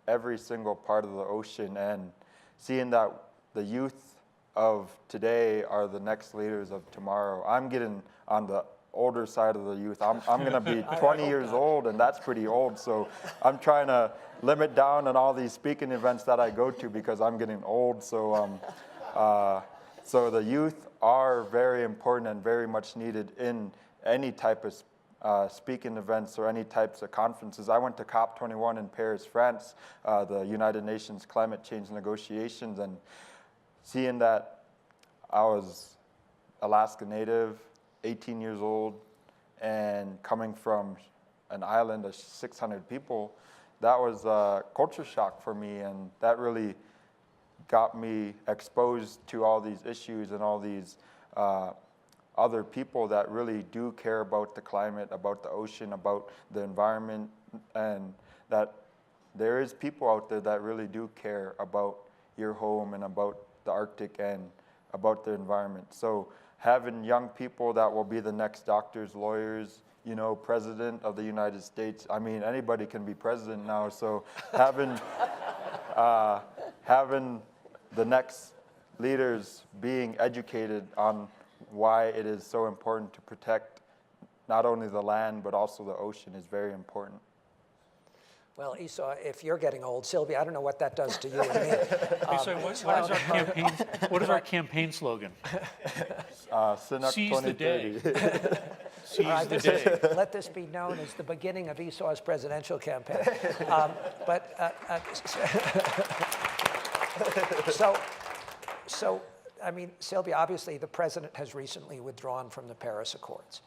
every single part of the ocean, and seeing that the youth of today are the next leaders of tomorrow. I'm getting on the older side of the youth. I'm going to be 20 years old, and that's pretty old. So I'm trying to limit down on all these speaking events that I go to because I'm getting old. So, so the youth are very important and very much needed in any type of speaking events or any types of conferences. I went to COP21 in Paris, France, the United Nations climate change negotiations, and seeing that I was Alaska Native, 18 years old, and coming from an island of 600 people, that was a culture shock for me, and that really got me exposed to all these issues and all these other people that really do care about the climate, about the ocean, about the environment, and that there is people out there that really do care about your home and about the Arctic and about the environment. So having young people that will be the next doctors, lawyers, you know, president of the United States. I mean, anybody can be president now. So having having the next leaders being educated on why it is so important to protect not only the land but also the ocean is very important. Well, Esau, if you're getting old, Sylvia, I don't know what that does to you and me. Esau, what is our campaign slogan? Sinnok Seize 2030. the day. Seize All right, the day. Let this be known as the beginning of Esau's presidential campaign. So, I mean, Sylvia, obviously the president has recently withdrawn from the Paris Accords.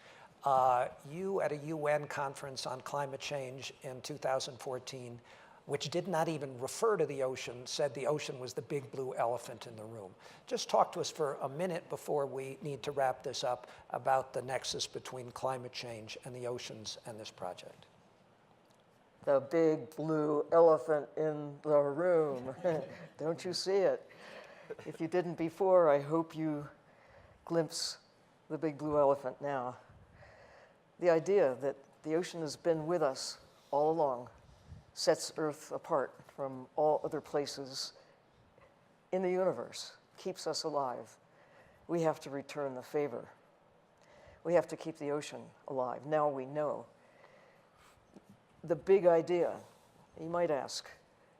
You at a UN conference on climate change in 2014, which did not even refer to the ocean, said the ocean was the big blue elephant in the room. Just talk to us for a minute before we need to wrap this up about the nexus between climate change and the oceans and this project. The big blue elephant in the room. Don't you see it? If you didn't before, I hope you glimpse the big blue elephant now. The idea that the ocean has been with us all along sets Earth apart from all other places in the universe, keeps us alive. We have to return the favor. We have to keep the ocean alive. Now we know. The big idea, you might ask,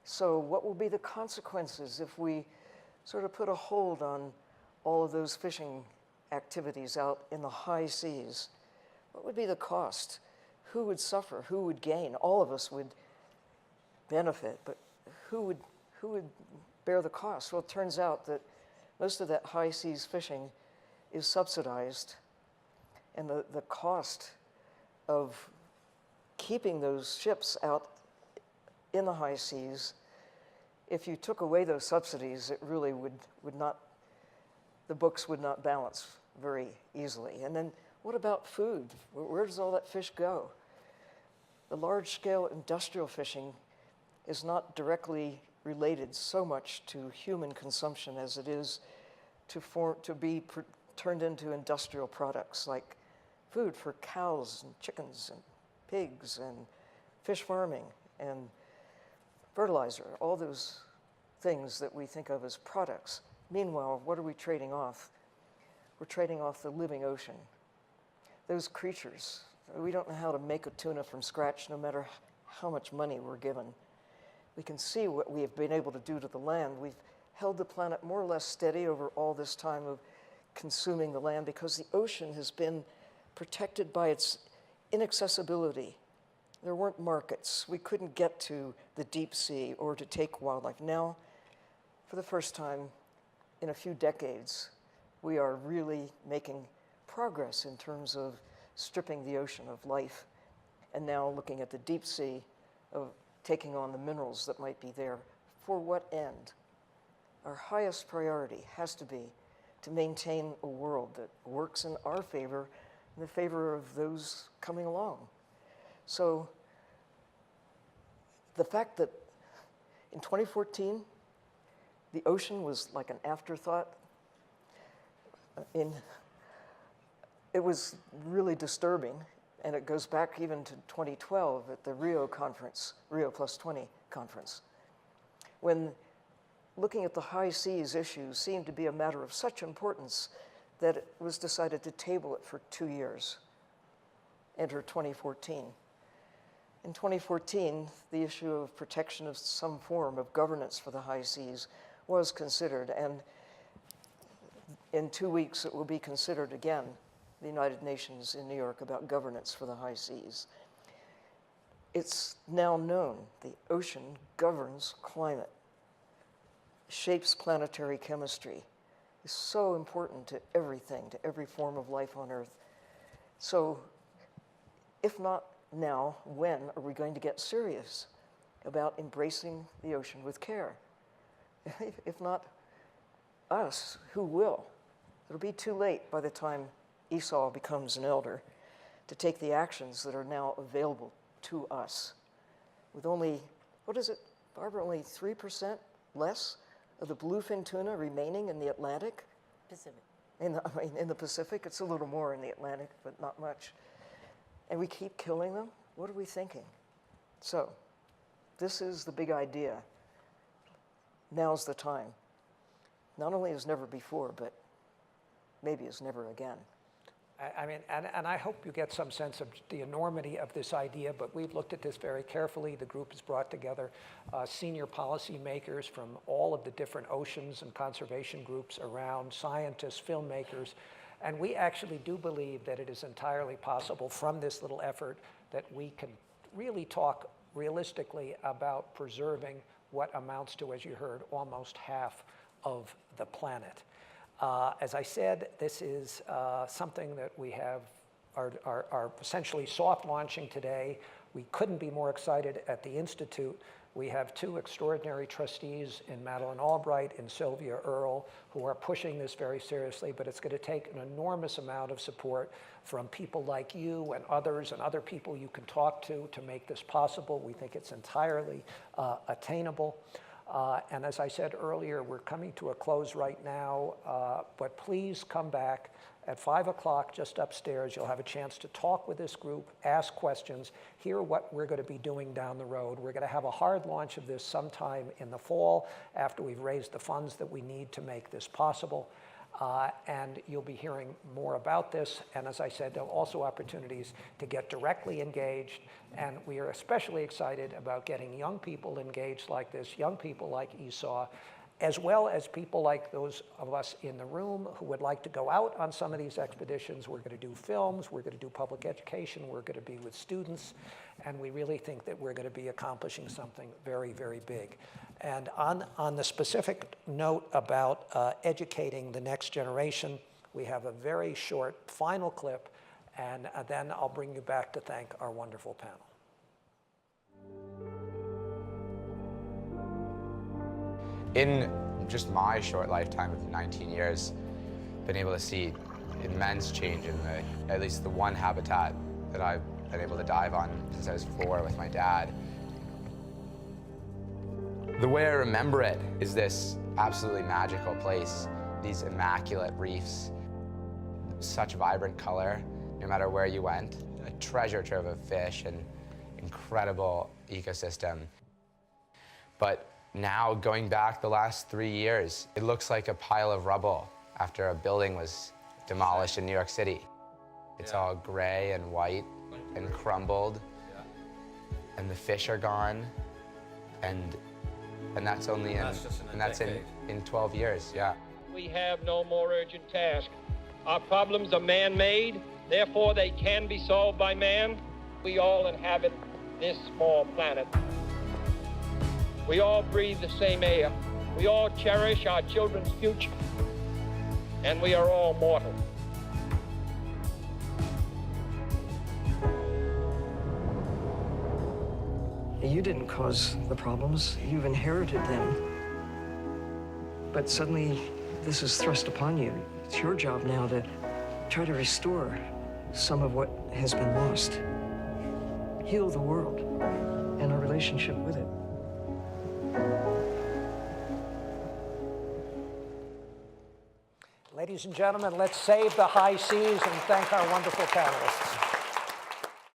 so what will be the consequences if we sort of put a hold on all of those fishing activities out in the high seas? What would be the cost? Who would suffer? Who would gain? All of us would benefit, but who would bear the cost? Well, it turns out that most of that high seas fishing is subsidized, and the cost of keeping those ships out in the high seas, if you took away those subsidies, it really would not, the books would not balance very easily. And then what about food? Where does all that fish go? The large-scale industrial fishing is not directly related so much to human consumption as it is to be turned into industrial products like food for cows and chickens and pigs and fish farming and fertilizer, all those things that we think of as products. Meanwhile, what are we trading off? We're trading off the living ocean. Those creatures, we don't know how to make a tuna from scratch no matter how much money we're given. We can see what we have been able to do to the land. We've held the planet more or less steady over all this time of consuming the land because the ocean has been protected by its inaccessibility. There weren't markets. We couldn't get to the deep sea or to take wildlife. Now, for the first time in a few decades, we are really making progress in terms of stripping the ocean of life and now looking at the deep sea of taking on the minerals that might be there. For what end? Our highest priority has to be to maintain a world that works in our favor, in the favor of those coming along. So the fact that in 2014, the ocean was like an afterthought, it was really disturbing, and it goes back even to 2012 at the Rio conference, Rio +20 conference, when looking at the high seas issue seemed to be a matter of such importance that it was decided to table it for 2 years. Enter 2014. In 2014, the issue of protection of some form of governance for the high seas was considered, and in 2 weeks it will be considered again, the United Nations in New York, about governance for the high seas. It's now known the ocean governs climate, shapes planetary chemistry, is so important to everything, to every form of life on Earth. So if not now, when are we going to get serious about embracing the ocean with care? If not us, who will? It'll be too late by the time Esau becomes an elder to take the actions that are now available to us. with only, what is it, Barbara, only 3% less of the bluefin tuna remaining in the Atlantic? Pacific. In the Pacific, it's a little more in the Atlantic, but not much. And we keep killing them? What are we thinking? So, this is the big idea. Now's the time. Not only as never before, but maybe as never again. I mean, and I hope you get some sense of the enormity of this idea, but we've looked at this very carefully. The group has brought together senior policymakers from all of the different oceans and conservation groups around, scientists, filmmakers, and we actually do believe that it is entirely possible from this little effort that we can really talk realistically about preserving what amounts to, as you heard, almost half of the planet. As I said, this is something that we are essentially soft launching today. We couldn't be more excited at the Institute. We have two extraordinary trustees in Madeleine Albright and Sylvia Earle who are pushing this very seriously, but it's going to take an enormous amount of support from people like you and other people you can talk to make this possible. We think it's entirely attainable. And as I said earlier, we're coming to a close right now, but please come back at 5 o'clock just upstairs. You'll have a chance to talk with this group, ask questions, hear what we're going to be doing down the road. We're going to have a hard launch of this sometime in the fall after we've raised the funds that we need to make this possible. And you'll be hearing more about this. And as I said, there are also opportunities to get directly engaged. And we are especially excited about getting young people engaged like this, young people like Esau, as well as people like those of us in the room who would like to go out on some of these expeditions. We're going to do films, we're going to do public education, we're going to be with students, and we really think that we're going to be accomplishing something very, very big. And on the specific note about educating the next generation, we have a very short final clip, and then I'll bring you back to thank our wonderful panel. In just my short lifetime of 19 years, been able to see immense change in at least the one habitat that I've been able to dive on since I was 4 with my dad. The way I remember it is this absolutely magical place, these immaculate reefs, such vibrant color, no matter where you went, a treasure trove of fish and incredible ecosystem. But now, going back the last 3 years, it looks like a pile of rubble after a building was demolished in New York City. It's all gray and white and crumbled, and the fish are gone, and that's only in 12 years, yeah. We have no more urgent task. Our problems are man-made, therefore they can be solved by man. We all inhabit this small planet. We all breathe the same air. We all cherish our children's future. And we are all mortal. You didn't cause the problems. You've inherited them. But suddenly, this is thrust upon you. It's your job now to try to restore some of what has been lost. Heal the world and our relationship with it. Ladies and gentlemen, let's save the high seas and thank our wonderful panelists.